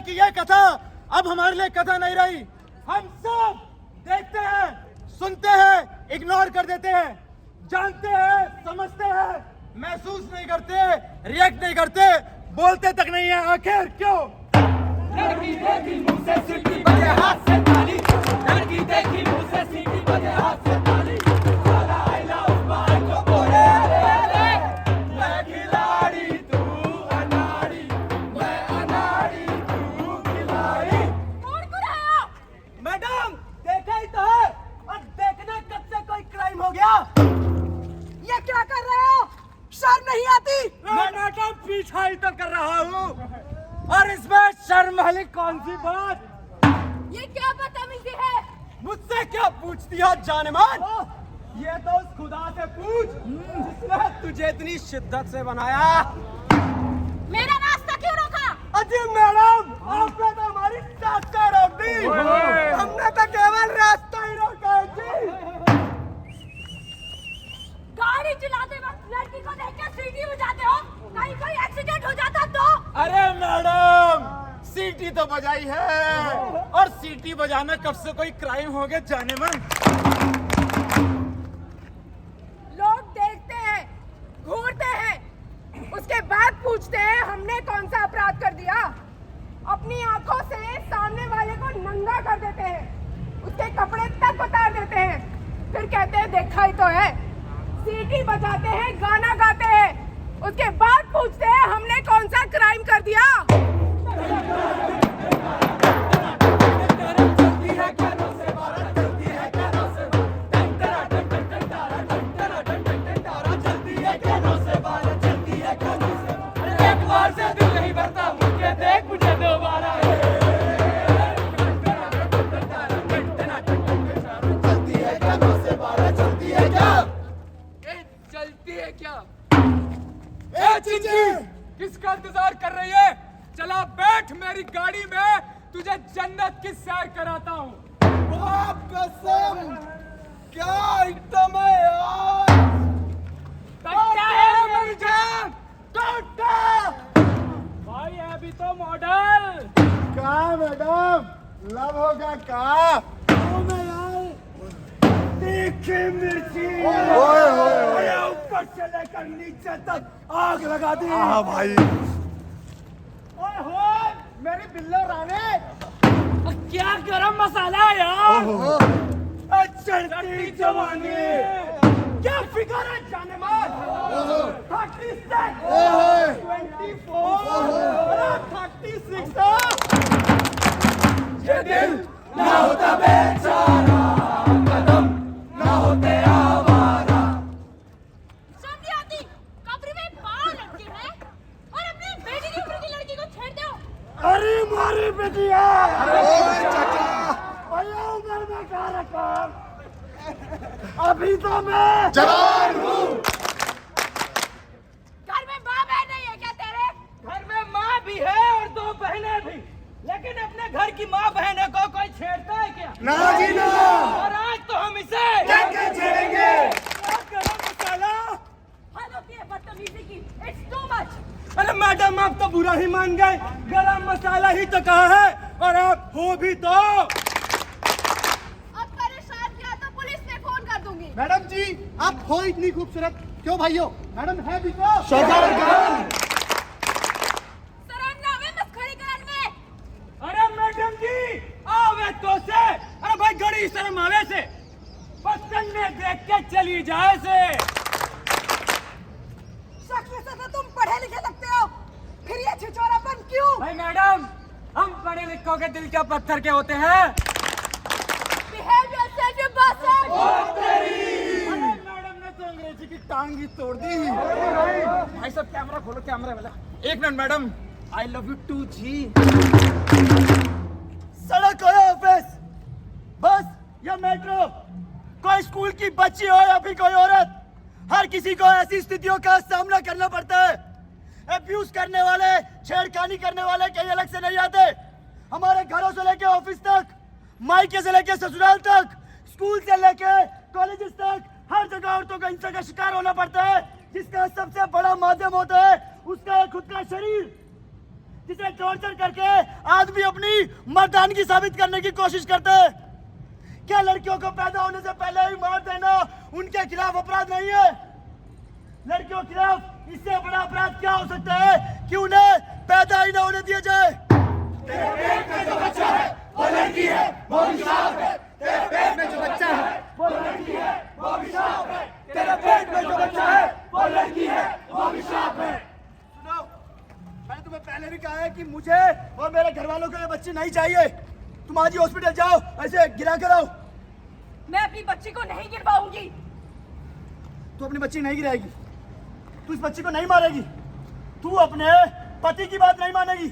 कि यह कथा अब हमारे लिए कथा नहीं रही। हम सब देखते हैं, सुनते हैं, इग्नोर कर देते हैं, जानते हैं, समझते हैं, महसूस नहीं करते, रिएक्ट नहीं करते, बोलते तक नहीं है। आखिर क्यों? लड़की देखी मुंह से सीटी बजे हाथ से ताली, लड़की देखी मुंह से सीटी बजे हाथ से ताली, साला आई लव माय को बोले रे, मैं खिलाड़ी तू अनाड़ी, मैं अनाड़ी तू खिलाड़ी। कौन कुराया? मैडम देखा ही तो है, और देखना कब से कोई क्राइम हो गया। ये क्या कर रहे हो? शर्म नहीं आती? मैं मैडम पीछा ही तो कर रहा हूँ, और इसमें शर्म वाली कौन सी बात? ये क्या बदतमीजी है? मुझसे क्या पूछती हो जानेमान? ये तो उस खुदा से पूछ जिसने तुझे इतनी शिद्दत से बनाया। मेरा रास्ता क्यों रोका? अजी मैडम, आपने तो हमारी रास्ता रोक दी। हमने तो केवल रास्ता ही रोका है जी। गाड़ी चलाते वक्त लड़की को देखकर सीटी बजाते हो, कहीं कोई एक्सीडेंट हो जाता तो? अरे मैडम, सीटी तो बजाई है, और सीटी बजाना कब से कोई क्राइम हो गया जानेमन? लोग देखते हैं, घूरते हैं, उसके बाद पूछते हैं हमने कौन सा अपराध कर दिया। अपनी आंखों से सामने वाले को नंगा कर देते हैं, उसके कपड़े तक उतार देते हैं, फिर कहते हैं देखा ही तो है। सीटी बजाते हैं, गाना गाते हैं, उसके बाद पूछते हैं हमने कौन सा क्राइम कर दिया। एक बार से दिल नहीं भरता, मुझे देख मुझे दोबारा। चलती है क्या 9 से 12? चलती है क्या? चलती है क्या? ए चिंची, किसका इंतजार कर रही है? चला बैठ मेरी गाड़ी में, तुझे जन्नत की सैर कराता हूँ। बाप कसम, क्या आइटम है यार? टट्टा है मेरी जान, टट्टा! भाई है अभी तो मॉडल। का मैडम, लव होगा का? तीखी मिर्ची ऊपर से लेकर नीचे तक आग लगा दी। हाँ भाई। ओए होए, मेरी बिल्लो राने, क्या गरम मसाला है यार। चढ़ती जवानी, क्या फिगर है जानेमान? 36, 24, 36। ये दिल ना होता बेचारा, कदम ना होते आवारा। शर्म नहीं आती? कब्र में 12 लड़के हैं और अपनी बेटी की उम्र की लड़की को छेड़ दो। अरे मारी बेटिया, भैया उम्र में क्या रकम? अभी तो मैं जवान हूँ। घर में माँ बहन नहीं है क्या तेरे? घर में माँ भी है और 2 बहनें भी, लेकिन अपने घर की माँ बहनों को कोई छेड़ता है क्या? ना जी ना। और आज तो हम इसे क्या छेड़ेंगे? गरम मसाला। हद होती है बदतमीजी की। It's too much. अरे मैडम, आप तो बुरा ही मान गए, गरम मसाला ही तो कहा है, और आप हो भी तो। अब परेशान किया तो पुलिस में फोन कर दूंगी। मैडम जी, आप हो इतनी खूबसूरत क्यों भाइयों? मैडम है भी तो सराहना मस्खरी करन में। अरे मैडम जी, आवे तो से, अरे भाई गड़ी शर्म आवे से, पसंद में देख के चली जाए से। शक्ल से तो तुम पढ़े लिखे लगते हो, फिर ये छिछोरापन क्यों? भाई मैडम, हम पढ़े लिखों के दिल क्या पत्थर के होते हैं। Behave yourself, you bastard. अरे मैडम ने तो अंग्रेजी की टांग ही तोड़ दी। भाई साहब कैमरा खोलो, कैमरा वाला। एक minute madam, I love you too जी। सड़क हो या ऑफिस, बस या मेट्रो, कोई स्कूल की बच्ची हो या फिर कोई औरत, हर किसी को ऐसी स्थितियों का सामना करना पड़ता है। अब्यूज करने वाले, छेड़खानी करने वाले कहीं अलग से नहीं आते। हमारे घरों से लेके ऑफिस तक, मायके से लेके ससुराल तक, स्कूल से लेके कॉलेजेस तक, हर जगह औरतों को हिंसा का शिकार होना पड़ता है, जिसका सबसे बड़ा माध्यम होता है उसका खुद का शरीर। जिसे टॉर्चर करके आदमी अपनी मर्दानगी साबित करने की कोशिश करते हैं। क्या लड़कियों को पैदा होने से पहले ही मार देना उनके खिलाफ अपराध नहीं है? लड़कियों के खिलाफ इससे बड़ा अपराध क्या हो सकता है कि उन्हें पैदा ही न होने दिया जाए? तेरे पेट में जो बच्चा है वो लड़की है, वो अभिशाप है। तेरे पेट में जो बच्चा है वो लड़की है, वो अभिशाप है। तेरे पेट में जो बच्चा है वो लड़की है, वो अभिशाप है। सुनो, मैंने तुम्हें पहले भी कहा है कि मुझे और मेरे घर वालों को ये बच्ची नहीं चाहिए। तुम आज ही हॉस्पिटल जाओ, ऐसे गिरा कर आओ। मैं अपनी बच्ची को नहीं गिरवाऊंगी। तू अपनी बच्ची नहीं गिराएगी, तू इस बच्ची को नहीं मारेगी, तू अपने पति की बात नहीं मानेगी।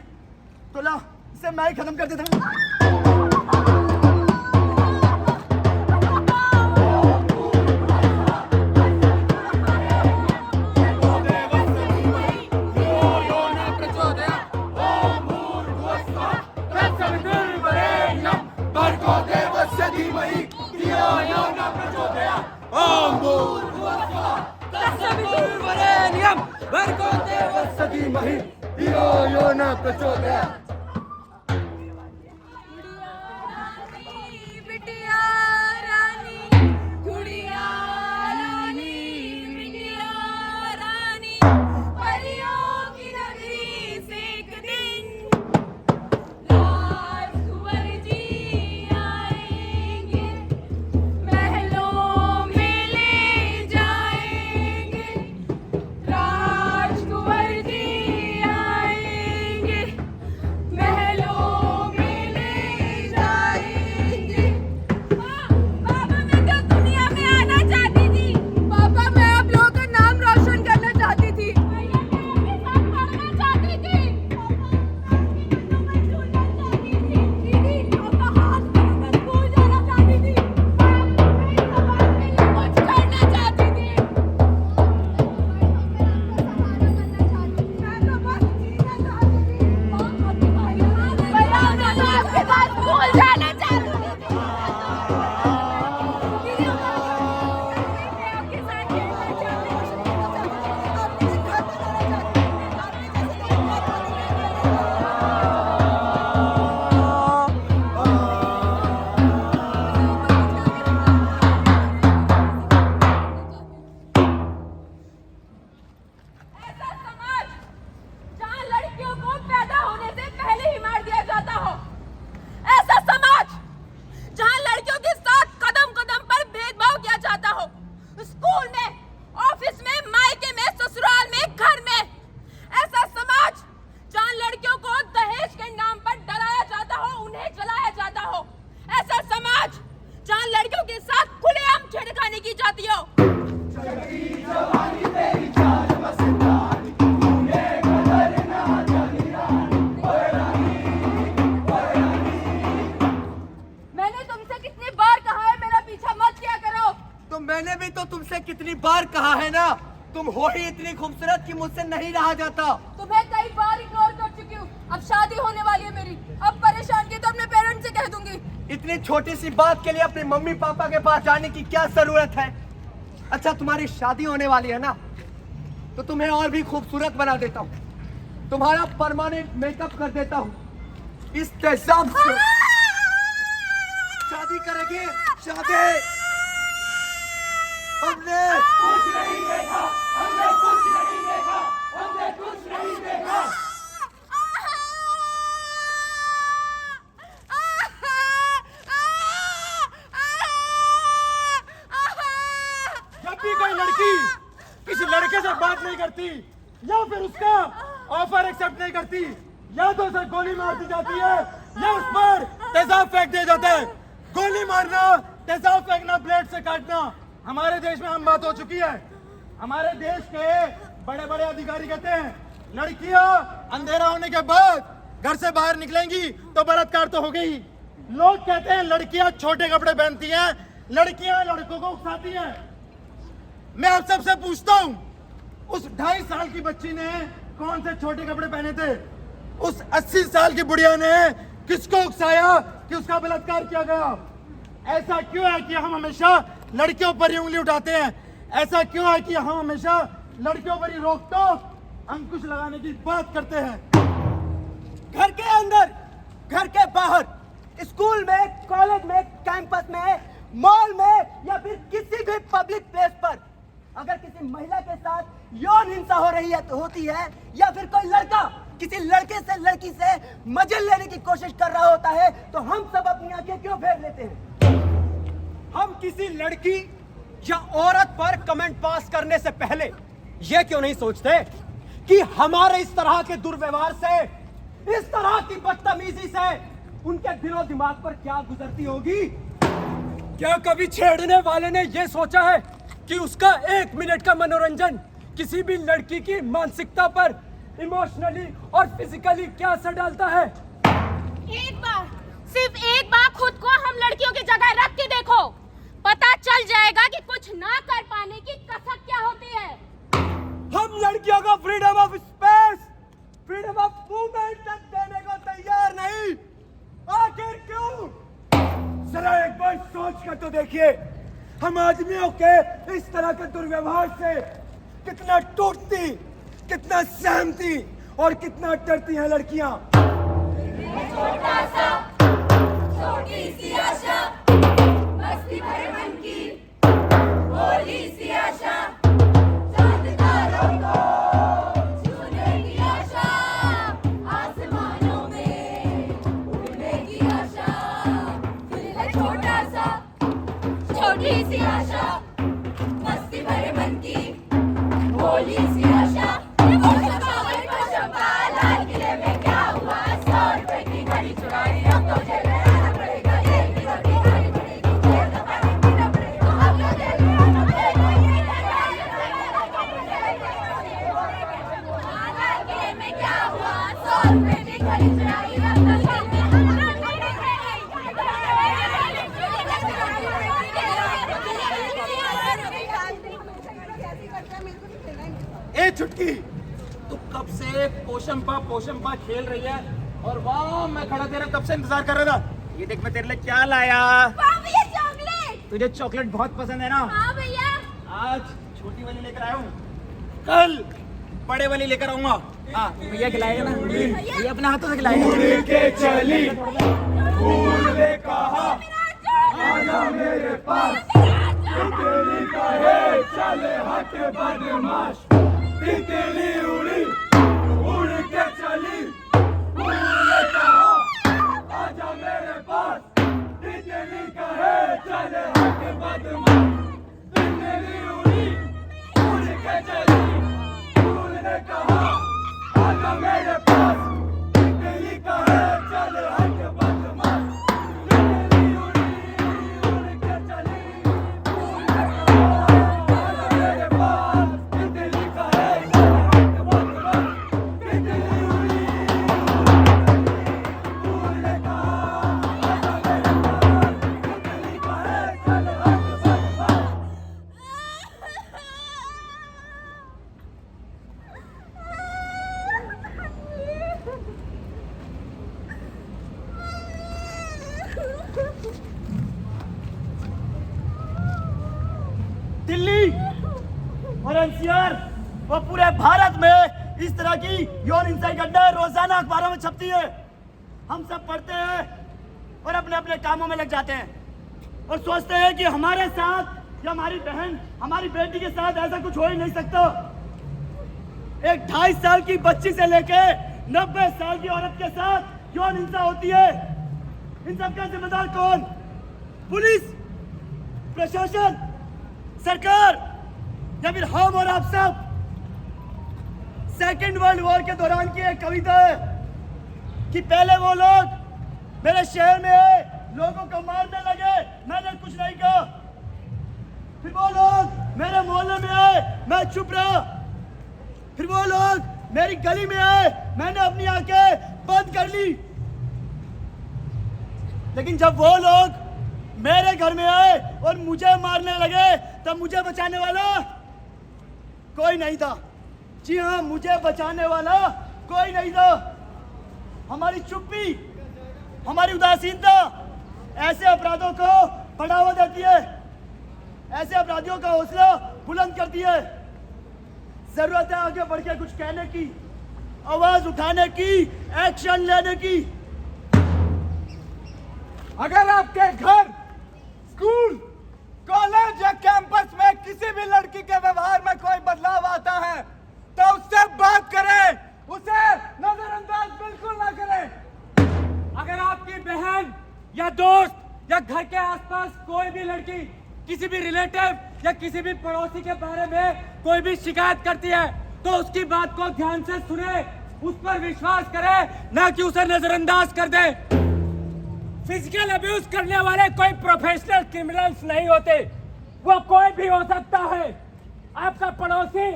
तो ला, इसे मैं ही खत्म कर देता हूँ। बिटिया रानी, गुड़िया रानी, बिटिया रानी, परियों की नगरी से एक दिन राजकुंवर जी आएंगे, महलों में ले जाएंगे। राजकुंवर जी आएंगे, महलों में ले जाएंगे। पापा, मैं तो दुनिया में आना चाहती थी। पापा, मैं आप लोगों का नाम रोशन करना चाहती थी। भैया, मैं आपके साथ पढ़ना चाहती थी। मैं झूलना चाहती थी। दीदी, पापा हाथ में मैं स्कूल जाना चाहती थी। मैं समाज के लिए कुछ करना चाहती थी। मैं तो बस जीना चाहती थी। भैया, मैं तो आपके साथ स्कूल जाना चाहती थी। दीदी, मैं आपके साथ खेलना चाहती ऐसा समाज जहां लड़कियों को पैदा होने से पहले ही मार दिया जाता हो, ऐसा समाज जहां लड़कियों के साथ कदम कदम पर भेदभाव किया जाता हो, स्कूल में, ऑफिस में, मायके में, ससुराल में, घर में, ऐसा समाज जहां लड़कियों को दहेज के नाम पर डराया जाता हो, उन्हें जलाया जाता हो, ऐसा समाज जहां लड़कियों के साथ खुलेआम छेड़खानी की जाती हो। मैंने तुमसे कितनी बार कहा है मेरा पीछा मत किया करो। तो मैंने भी तो तुमसे कितनी बार कहा है ना, तुम हो ही इतनी खूबसूरत कि मुझसे नहीं रहा जाता। तुम्हें कई बार इग्नोर कर चुकी हूँ। अब शादी होने वाली है मेरी। अब परेशान की तो अपने पेरेंट्स से कह दूंगी। इतनी छोटी सी बात के लिए अपने मम्मी पापा के पास जाने की क्या जरूरत है? अच्छा, तुम्हारी शादी होने वाली है ना, तो तुम्हें और भी खूबसूरत बना देता हूँ। तुम्हारा परमानेंट मेकअप कर देता हूँ। इस तेजाब से शादी करेंगे, शादी। हमने कुछ नहीं देखा, हमने कुछ नहीं देखा, हमने कुछ नहीं देखा। जब भी कोई लड़की किसी लड़के से बात नहीं करती या फिर उसका ऑफर एक्सेप्ट नहीं करती, या तो उसे गोली मार दी जाती है या उस पर तेजाब फेंक दिया जाता है। गोली मारना, तेजाब फेंकना, ब्लेड से काटना हमारे देश में आम बात हो चुकी है। हमारे देश के बड़े बड़े अधिकारी कहते हैं लड़कियां अंधेरा होने के बाद घर से बाहर निकलेंगी तो बलात्कार तो हो गई। लोग कहते हैं लड़कियां छोटे कपड़े पहनती हैं, लड़कियां लड़कों को उकसाती हैं। मैं आप सबसे पूछता हूं, उस 2.5 साल की बच्ची ने कौन से छोटे कपड़े पहने थे? उस 80 साल की बुढ़िया ने किसको उकसाया कि उसका बलात्कार किया गया? ऐसा क्यों है कि हम हमेशा लड़कियों पर ही उंगली उठाते हैं? ऐसा क्यों है कि हम हमेशा लड़कियों पर ही रोक टोक, अंकुश लगाने की बात करते हैं? घर के अंदर, घर के बाहर, स्कूल में, कॉलेज में, कैंपस में, मॉल में या फिर किसी भी पब्लिक प्लेस पर अगर किसी महिला के साथ यौन हिंसा हो रही है तो होती है, या फिर कोई लड़का किसी लड़के से लड़की से मजे लेने की कोशिश कर रहा होता है, तो हम सब अपनी आंखें क्यों फेर लेते हैं? हम किसी लड़की या औरत पर कमेंट पास करने से पहले यह क्यों नहीं सोचते कि हमारे इस तरह के दुर्व्यवहार से, इस तरह की बदतमीजी से उनके दिलो दिमाग पर क्या गुजरती होगी? क्या कभी छेड़ने वाले ने यह सोचा है कि उसका 1 मिनट का मनोरंजन किसी भी लड़की की मानसिकता पर इमोशनली और फिजिकली क्या असर डालता है? एक बार, सिर्फ एक बार खुद को हम लड़कियों की जगह रख के देखो, पता चल जाएगा कि कुछ ना कर पाने की कसक क्या होती है। हम लड़कियों को freedom of space, freedom of movement तक देने को तैयार नहीं। आखिर क्यों? जरा एक बार सोच कर तो देखिए, हम आदमियों के इस तरह के दुर्व्यवहार से कितना टूटती, कितना सहमती और कितना डरती हैं लड़कियां। छोटा सा, छोटी सी आशा, मस्ती भरे मन की, भोली सी आशा, चांद तारों को छूने की आशा, आसमानों में उड़ने की आशा। दिल है छोटा सा, छोटी सी आशा, मस्ती भरे मन की, भोली सी आशा। लाल किले में क्या हुआ? 100 रुपए की घड़ी चुराई, अब तो जेल में आना पड़ेगा। जेल की रोटी खानी पड़ेगी, जेल का पानी पीना पड़ेगा, अब तो जेल में आना पड़ेगा। लाल किले में क्या हुआ? 100 रुपए की घड़ी चुराई, अब तो जेल में आना ए छुटकी, तू कब से पोशंपा खेल रही है और वाह मैं खड़ा तेरा कब से इंतजार कर रहा था। ये देख मैं तेरे लिए क्या लाया। भैया चॉकलेट। तुझे चॉकलेट बहुत पसंद है ना? हाँ भैया। आज छोटी वाली लेकर आया हूँ, कल बड़े वाली लेकर आऊंगा। हाँ भैया खिलाएगा ना? भैया अपने हाथों से खिलाएगा। के चली फूल ने कहा आजा मेरे पास, तितली कहे चले हट बदमाश, तितली उड़ी उड़ के चली, फूल ने कहा आजा मेरे पास, तितली कहे चले हट बदमाश, तितली उड़ी उड़ के चली, फूल ने कहा आजा मेरे पास, तितली कहे चले हट बदमाश, तितली उड़ी उड़ के चली, फूल ने कहा आजा मेरे पास, तितली कहे चले हट बदमाश, तितली उड़ी फूल ने कहा आजा मेरे पास, तितली कहे चले हट बदमाश। दिल्ली और एनसीआर और पूरे भारत में इस तरह की यौन हिंसा की घटनाएं रोजाना अखबारों में छपती है। हम सब पढ़ते हैं और अपने अपने कामों में लग जाते हैं और सोचते हैं कि हमारे साथ या हमारी बहन, हमारी बेटी के साथ ऐसा कुछ हो ही नहीं सकता। एक 2.5 साल की बच्ची से लेके 90 साल की औरत के साथ यौन हिंसा होती है। इन सब का जिम्मेदार कौन? पुलिस, प्रशासन, सरकार या फिर हम और आप सब? सेकेंड वर्ल्ड वॉर के दौरान की एक कविता है कि पहले वो लोग मेरे शहर में आए, लोगों को मारने लगे, मैंने कुछ नहीं कहा। फिर वो लोग मेरे मोहल्ले में आए, मैं चुप रहा। फिर वो लोग मेरी गली में आए, मैंने अपनी आंखें बंद कर ली। लेकिन जब वो लोग मेरे घर में आए और मुझे मारने लगे तब मुझे बचाने वाला कोई नहीं था। जी हाँ, मुझे बचाने वाला कोई नहीं था। हमारी चुप्पी, हमारी उदासीनता ऐसे अपराधों को बढ़ावा देती है, ऐसे अपराधियों का हौसला बुलंद करती है। जरूरत है आगे बढ़ के कुछ कहने की, आवाज उठाने की, एक्शन लेने की। अगर आपके घर, स्कूल, कॉलेज या कैंपस में किसी भी लड़की के व्यवहार में कोई बदलाव आता है तो उससे बात करें, उसे नजरअंदाज बिल्कुल ना करें। अगर आपकी बहन या दोस्त या घर के आसपास कोई भी लड़की किसी भी रिलेटिव या किसी भी पड़ोसी के बारे में कोई भी शिकायत करती है तो उसकी बात को ध्यान से सुने, उस पर विश्वास करे, ना कि उसे नजरअंदाज कर दे। फिजिकल अब्यूज करने वाले कोई प्रोफेशनल क्रिमिनल्स नहीं होते, वो कोई भी हो सकता है, आपका पड़ोसी,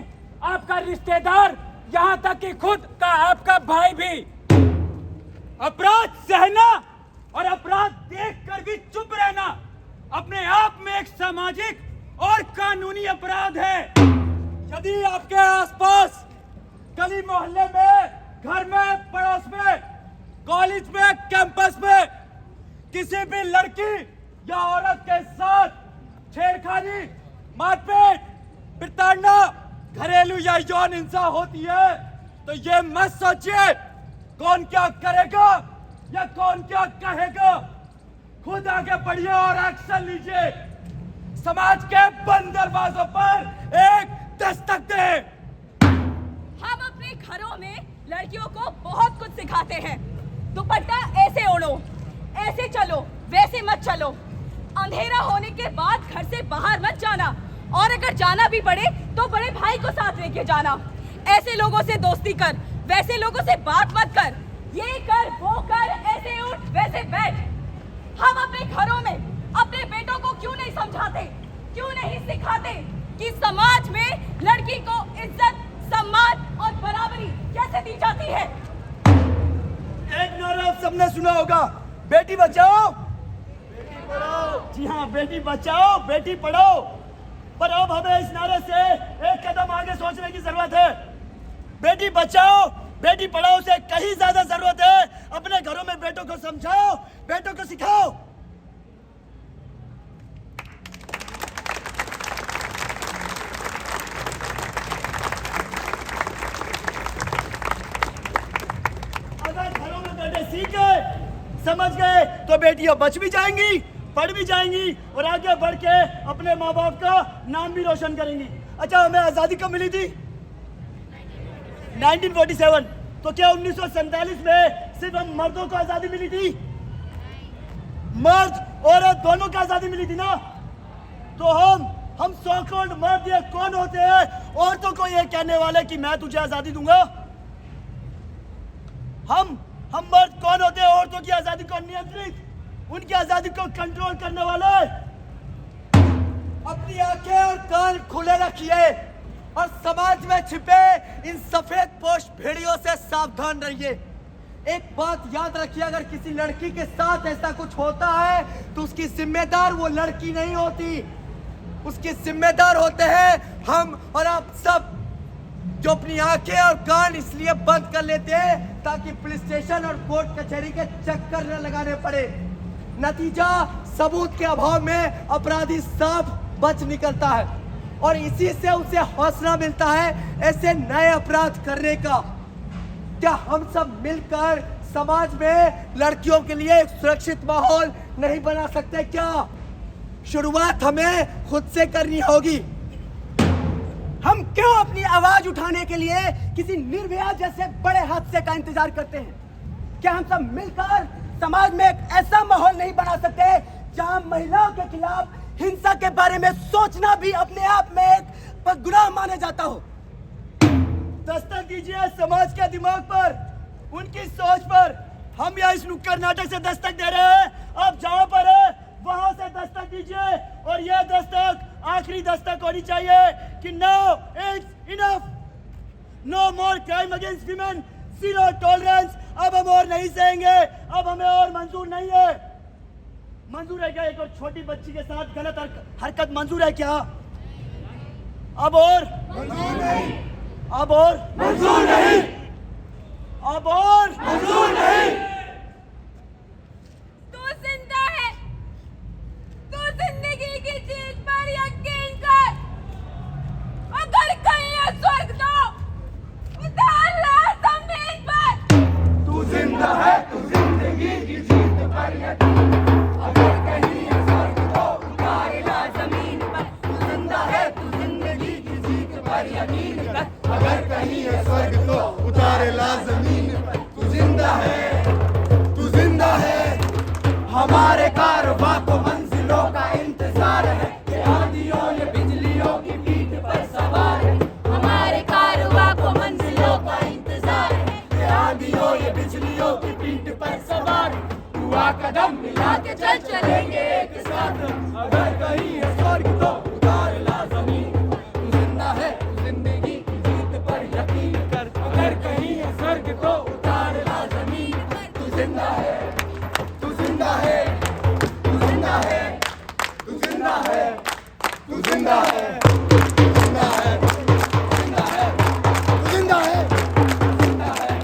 आपका रिश्तेदार, यहाँ तक कि खुद का आपका भाई भी। अपराध सहना और अपराध देखकर भी चुप रहना अपने आप में एक सामाजिक और कानूनी अपराध है। यदि आपके आसपास, गली मोहल्ले में, घर में, पड़ोस में, कॉलेज में, कैंपस में किसी भी लड़की या औरत के साथ छेड़खानी, मारपीट, प्रताड़ना, घरेलू या यौन हिंसा होती है तो ये मत सोचिए कौन क्या करेगा या कौन क्या कहेगा। खुद आगे बढ़िए और एक्शन लीजिए। समाज के बंद दरवाजों पर एक दस्तक दें। हम अपने घरों में लड़कियों को बहुत कुछ सिखाते हैं। दुपट्टा ऐसे ओढ़ो, ऐसे चलो, वैसे मत चलो, अंधेरा होने के बाद घर से बाहर मत जाना, और अगर जाना भी पड़े तो बड़े भाई को साथ लेके जाना। ऐसे लोगों से दोस्ती कर, वैसे लोगों से बात मत कर, ये कर, वो कर, ऐसे उठ, वैसे बैठ। हम अपने घरों में अपने बेटों को क्यों नहीं समझाते, क्यों नहीं सिखाते कि समाज में लड़की को इज्जत, सम्मान और बराबरी कैसे दी जाती है। एक नारा आप सबने सुना होगा, बेटी बचाओ, बेटी पढ़ाओ। जी हाँ, बेटी बचाओ, बेटी पढ़ाओ। पर अब हमें इस नारे से एक कदम आगे सोचने की जरूरत है। बेटी बचाओ, बेटी पढ़ाओ से कहीं ज्यादा जरूरत है अपने घरों में बेटों को समझाओ, बेटों को सिखाओ। अगर घरों में बेटे सीख गए, समझ गए तो बेटियां बच भी जाएंगी, पढ़ भी जाएंगी और आगे बढ़ के अपने माँ बाप का नाम भी रोशन करेंगी। अच्छा, हमें आजादी कब मिली थी? 1947। तो क्या 1947 में सिर्फ हम मर्दों को आजादी मिली थी? मर्द औरत दोनों को आजादी मिली थी ना। तो हम सो कॉल्ड मर्द ये कौन होते हैं औरतों को ये कहने वाले कि मैं तुझे आजादी दूंगा? हम मर्द कौन होते हैं औरतों की आजादी को नियंत्रित, उनकी आजादी को कंट्रोल करने वाले? अपनी आंखें और कान खुले रखिए और समाज में छिपे इन सफेद पोश भेड़ियों से सावधान रहिए। एक बात याद रखिए, अगर किसी लड़की के साथ ऐसा कुछ होता है तो उसकी जिम्मेदार वो लड़की नहीं होती, उसके जिम्मेदार होते हैं हम और आप सब, जो अपनी आंखें और कान इसलिए बंद कर लेते हैं ताकि पुलिस स्टेशन और कोर्ट कचहरी के चक्कर न लगाने पड़े। नतीजा, सबूत के अभाव में अपराधी साफ बच निकलता है और इसी से उसे हौसला मिलता है ऐसे नए अपराध करने का। क्या हम सब मिलकर समाज में लड़कियों के लिए एक सुरक्षित माहौल नहीं बना सकते क्या? शुरुआत हमें खुद से करनी होगी। हम क्यों अपनी आवाज उठाने के लिए किसी निर्भया जैसे बड़े हादसे का इंतजार करते हैं? क्या हम सब मिलकर समाज में एक ऐसा माहौल नहीं बना सकते जहां महिलाओं के खिलाफ हिंसा के बारे में सोचना भी अपने आप में एक गुनाह माना जाता हो? दस्तक दीजिए समाज के दिमाग पर, उनकी सोच पर। हम यहाँ इस नुक्कड़ नाटक से दस्तक दे रहे हैं, आप जहां पर है वहां से दस्तक दीजिए। और यह दस्तक आखिरी दस्तक होनी चाहिए कि now it's enough, no more crime against women, zero tolerance. अब हम और नहीं सहेंगे, अब हमें और मंजूर नहीं है। मंजूर है क्या एक और छोटी बच्ची के साथ गलत हरकत मंजूर है क्या? अब और मंजूर नहीं, अब और मंजूर नहीं, अब और मंजूर नहीं। तू जिंदा है, तू जिंदगी की चीज पर यकीन कर। अगर कहीं ये स्वर्ग दो, तो अल्लाह सबने मिला के चल चलेंगे एक साथ। अगर कहीं है स्वर्ग तो उतार ला जमीन, तू जिंदा है तू जिंदगी की जीत पर यकीन कर। अगर कहीं है स्वर्ग तो उतार ला जमीन, तू जिंदा है तू जिंदा है तू जिंदा है तू जिंदा है तू जिंदा है तू जिंदा है जिंदा है तू जिंदा है जिंदा है जिंदा है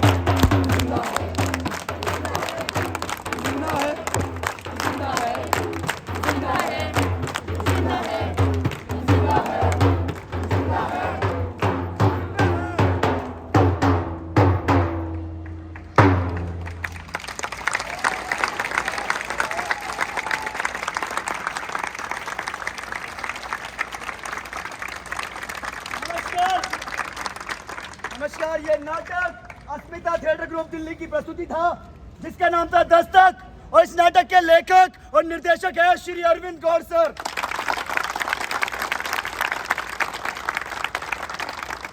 जिंदा है जिंदा है जिंदा है जिंदा है जिंदा है जिंदा है। नमस्कार नमस्कार, ये नाटक अस्मिता थिएटर ग्रुप दिल्ली की प्रस्तुति था जिसका नाम था दस्तक, और इस नाटक के लेखक और निर्देशक है श्री अरविंद गौर सर।